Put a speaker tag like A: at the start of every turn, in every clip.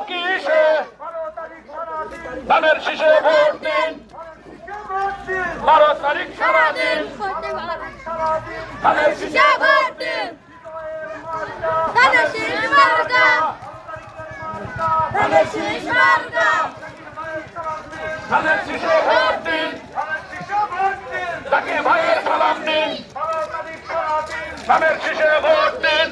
A: কিসে ধানের শীষে ভোট দিন 12 তারিখ সারাদিন ধানের শীষে ভোট দিন ধানের শীষ মার্কা ধানের শীষ মার্কা ধানের শীষে ভোট দিন তাকে ভাইয়ের সালাম দিন ধানের শীষে ভোট দিন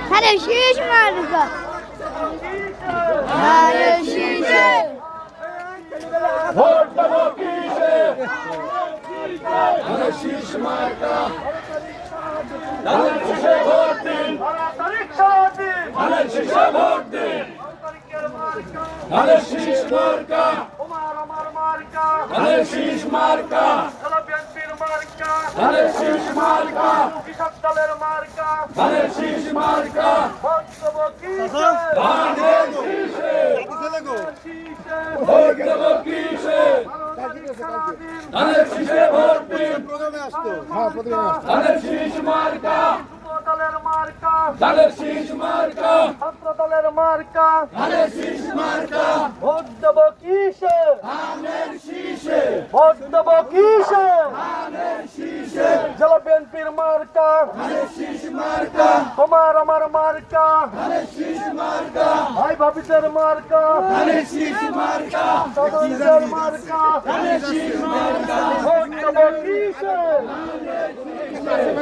B: Hadi şiş marka. Hadi şiş.
A: Vote দেবো কিসে ধানের শীষ মার্কা ধানের শীষে ভোট দিন ধানের শীষে ভোট দিন ধানের শীষ মার্কা ধানের শীষ মার্কা ধানের শীষ মার্কা ধানের শীষ মার্কা ধানের শীষে ভোট দেবো কিসে ধানের শীষে ভোট দিন ধানের শীষ মার্কা ধানের শীষ মার্কা ধানের শীষ মার্কা
C: ভোট দেবো কিসে
A: ধানের শীষে
C: ভোট দেবো কিসে
A: ধানের শীষে
C: জেলা বিএনপির মার্কা
A: ধানের শীষ মার্কা
C: তোমার আমার মার্কা
A: ধানের শীষ মার্কা
C: ভাই ভাবিদের মার্কা
A: ধানের শীষ মার্কা
C: সদস্যদের মার্কা
A: ধানের শীষ মার্কা
C: ভোট দেবো কিসে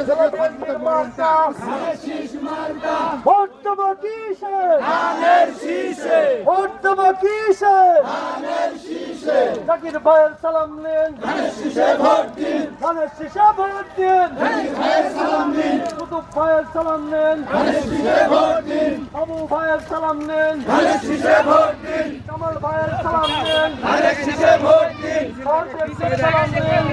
C: জেলা বিএনপির মার্কা
A: ধানের শীষ মার্কা
C: ভোট দেবো কিসে
A: ধানের শীষে
C: ভোট দেবো কিসে
A: ধানের শীষে
C: জাকির ভাইয়ের সালাম নিন
A: ধানের শীষে ভোট দিন
C: ধানের শীষে ভোট দিন
A: ভাইয়ের সালাম দিন
C: কুতুব ভাইয়ের সালাম নিন
A: ধানের শীষে ভোট দিন
C: আবু ভাইয়ের সালাম নিন
A: ধানের শীষে ভোট দিন
C: কামাল ভাইয়ের সালাম নিন
A: ধানের শীষে ভোট দিন
C: সরকারের সালাম নিন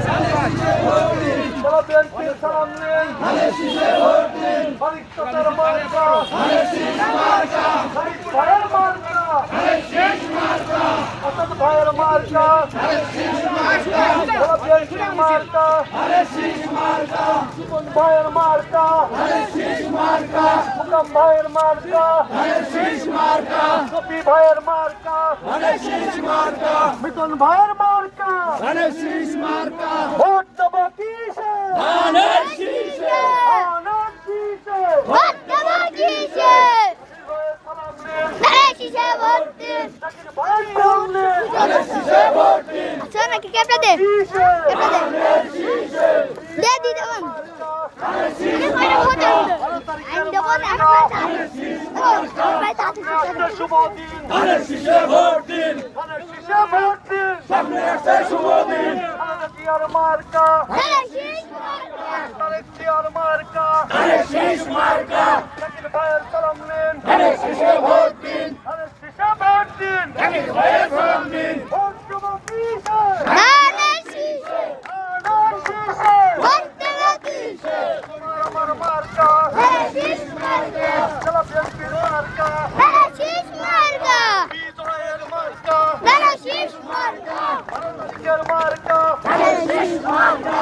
C: জেলা বিএনপির সালাম নিন
A: ধানের শীষে ভোট দিন
C: মালিকদের মার্কা
A: ধানের শীষ মার্কা
C: শহীদ ভাইয়ের মার্কা
A: ধানের শীষ মার্কা
C: আসাদ ভাইয়ের মার্কা
A: ধানের শীষ মার্কা
C: জেলা বিএনপির মার্কা
A: ধানের শীষ মার্কা
C: জীবন ভাইয়ের মার্কা
A: ধানের শীষ মার্কা
C: মুকাম ভাইয়ের মার্কা
A: ধানের শীষ মার্কা
C: কপি ভাইয়ের মার্কা
A: ধানের শীষ মার্কা
C: মিতন ভাইয়ের মার্কা
A: ধানের শীষ মার্কা
C: ভোট দেবো কিসে
A: ধানের শীষে
C: ধানের শীষে
B: Vot devo kişi.
C: সালাম নিন
B: Hadi şişe vot din.
C: Zakir ভাইয়ের সালাম নিন
A: ধানের শীষে ভোট দিন
B: Sonra ki kepledi.
C: কিসে
A: শীষে
B: Ne dedi on? Ne böyle vot etti? Aynı vot
C: একটা শুভ দিন
A: ধানের শীষে ভোট দিন
C: ধানের শীষে ভোট দিন
A: সামনে একটা শুভ দিন
C: জিয়ার মার্কা
B: Hadi şiş.
C: তারেক জিয়ার মার্কা
A: ধানের শীষ মার্কা
C: জাকির ভাইয়ের সালাম নিন
A: ধানের শীষে ভোট দিন
C: ধানের শীষে ভোট দিন
A: জাকির ভাইয়ের সালাম দিন
C: ভোট দেবো কিসে
B: Hadi şişe.
C: ধানের শীষে
B: Vot devo kişi.
C: তোমার আমার মার্কা
B: Hadi şiş marka.
C: জেলা বিএনপির মার্কা
B: Hadi şiş marka.
C: বিজয়ের মার্কা
B: Hadi şiş marka.
C: ভারতের মার্কা
B: Hadi şiş marka.